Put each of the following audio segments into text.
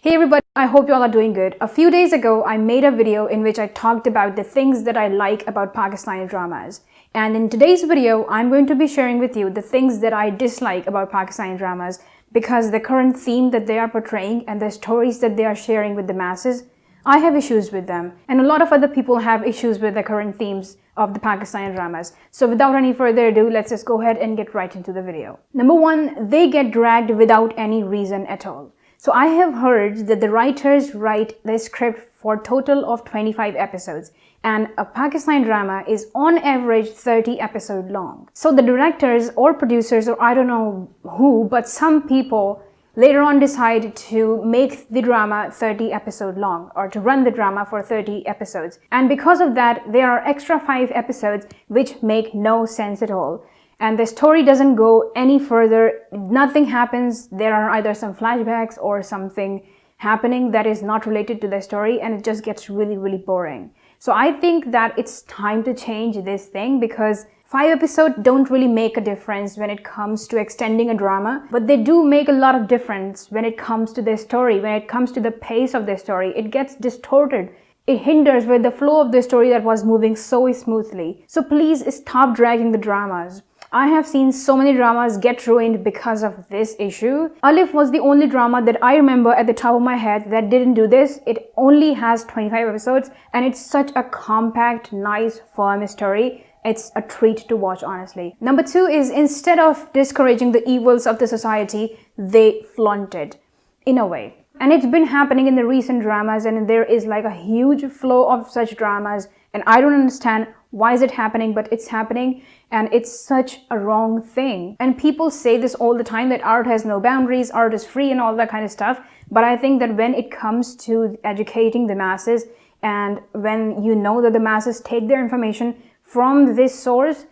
Hey everybody, I hope you all are doing good. A few days ago, I made a video in which I talked about the things that I like about Pakistani dramas. And in today's video, I'm going to be sharing with you the things that I dislike about Pakistani dramas because the current theme that they are portraying and the stories that they are sharing with the masses, I have issues with them. And a lot of other people have issues with the current themes of the Pakistani dramas. So without any further ado, let's just go ahead and get right into the video. Number one, they get dragged without any reason at all. So I have heard that the writers write the script for a total of 25 episodes and a Pakistani drama is on average 30 episodes long. So the directors or producers or I don't know who, but some people later on decide to make the drama 30 episodes long or to run the drama for 30 episodes. And because of that, there are extra 5 episodes which make no sense at all. And the story doesn't go any further, nothing happens, there are either some flashbacks or something happening that is not related to the story and it just gets really boring. So I think that it's time to change this thing because 5 episodes don't really make a difference when it comes to extending a drama, but they do make a lot of difference when it comes to the story, when it comes to the pace of the story. It gets distorted. It hinders with the flow of the story that was moving so smoothly. So please stop dragging the dramas. I have seen so many dramas get ruined because of this issue. Alif was the only drama that I remember at the top of my head that didn't do this. It only has 25 episodes and it's such a compact, nice, firm story. It's a treat to watch, honestly. Number 2 is instead of discouraging the evils of the society, they flaunt it in a way. And it's been happening in the recent dramas and there is like a huge flow of such dramas and I don't understand why is it happening, but it's happening and it's such a wrong thing. And people say this all the time that art has no boundaries, art is free and all that kind of stuff. But I think that when it comes to educating the masses and when you know that the masses take their information from this source,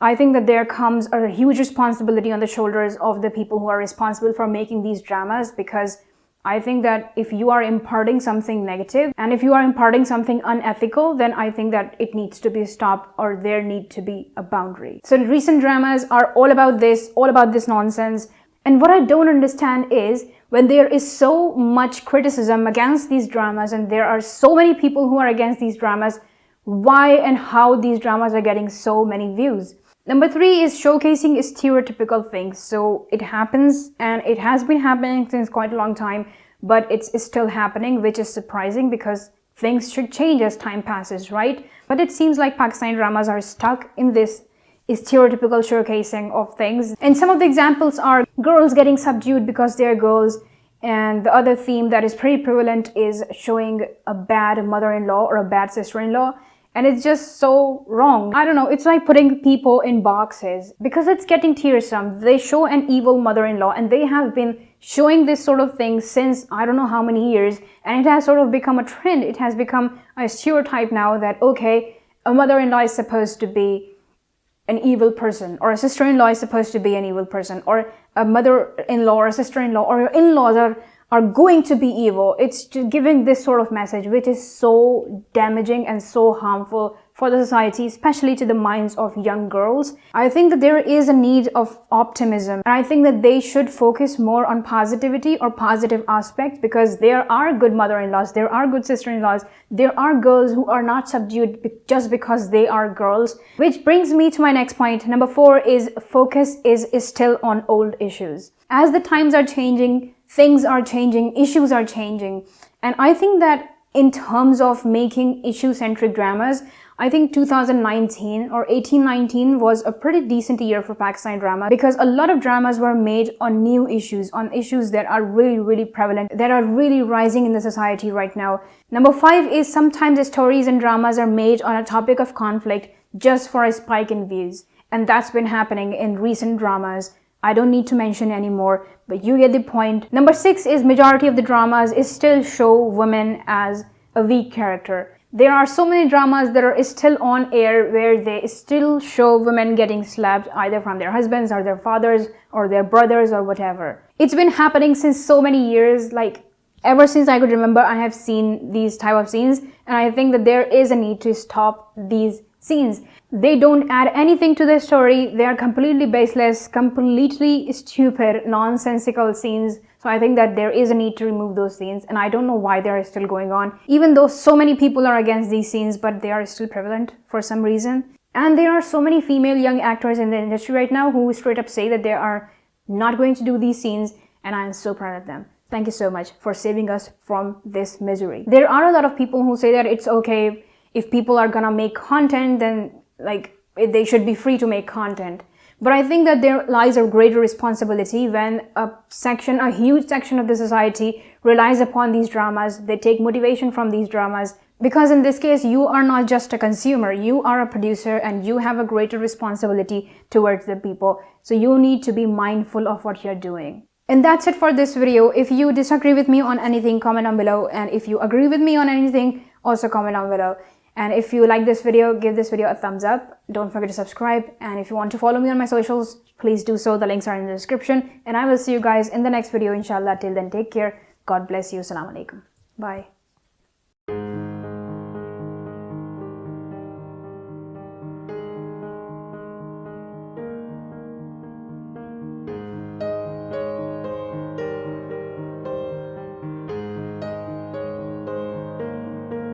I think that there comes a huge responsibility on the shoulders of the people who are responsible for making these dramas, because I think that if you are imparting something negative and if you are imparting something unethical, then I think that it needs to be stopped or there need to be a boundary. So recent dramas are all about this nonsense. And what I don't understand is when there is so much criticism against these dramas and there are so many people who are against these dramas, why and how these dramas are getting so many views. Number 3 is showcasing stereotypical things. So it happens and it has been happening since quite a long time, but it's still happening, which is surprising because things should change as time passes, right? But it seems like Pakistani dramas are stuck in this stereotypical showcasing of things. And some of the examples are girls getting subdued because they're girls. And the other theme that is pretty prevalent is showing a bad mother-in-law or a bad sister-in-law. And it's just so wrong. I don't know, it's like putting people in boxes because it's getting tiresome. They show an evil mother-in-law and they have been showing this sort of thing since I don't know how many years. And it has sort of become a trend. It has become a stereotype now that, okay, a mother-in-law is supposed to be an evil person or a sister-in-law is supposed to be an evil person or a mother-in-law or a sister-in-law or your in-laws are going to be evil. It's just giving this sort of message which is so damaging and so harmful for the society, especially to the minds of young girls. I think that there is a need of optimism and I think that they should focus more on positivity or positive aspects because there are good mother-in-laws, there are good sister-in-laws, there are girls who are not subdued just because they are girls. Which brings me to my next point. Number 4 is focus is still on old issues. As the times are changing, things are changing, issues are changing. And I think that in terms of making issue-centric dramas, I think 2019 or 18-19 was a pretty decent year for Pakistani drama because a lot of dramas were made on new issues, on issues that are really prevalent, that are really rising in the society right now. Number 5 is sometimes the stories and dramas are made on a topic of conflict just for a spike in views. And that's been happening in recent dramas. I don't need to mention anymore, but you get the point. Number 6 is majority of the dramas is still show women as a weak character. There are so many dramas that are still on air where they still show women getting slapped either from their husbands or their fathers or their brothers or whatever. It's been happening since so many years, like ever since I could remember, I have seen these type of scenes and I think that there is a need to stop these scenes. They don't add anything to the story. They are completely baseless, completely stupid, nonsensical scenes. So So I think that there is a need to remove those scenes, and I don't know why they are still going on, even though so many people are against these scenes, but they are still prevalent for some reason. And there are so many female young actors in the industry right now who straight up say that they are not going to do these scenes, and I am so proud of them. Thank you so much for saving us from this misery. There are a lot of people who say that it's okay if people are gonna make content, then they should be free to make content. But I think that there lies a greater responsibility when a huge section of the society relies upon these dramas. They take motivation from these dramas, because in this case, you are not just a consumer, you are a producer, and you have a greater responsibility towards the people. So you need to be mindful of what you're doing. And that's it for this video. If you disagree with me on anything, comment down below. And if you agree with me on anything, also comment down below. And if you like this video, give this video a thumbs up. Don't forget to subscribe. And if you want to follow me on my socials, please do so. The links are in the description. And I will see you guys in the next video, inshallah. Till then, take care. God bless you. Assalamu alaikum. Bye.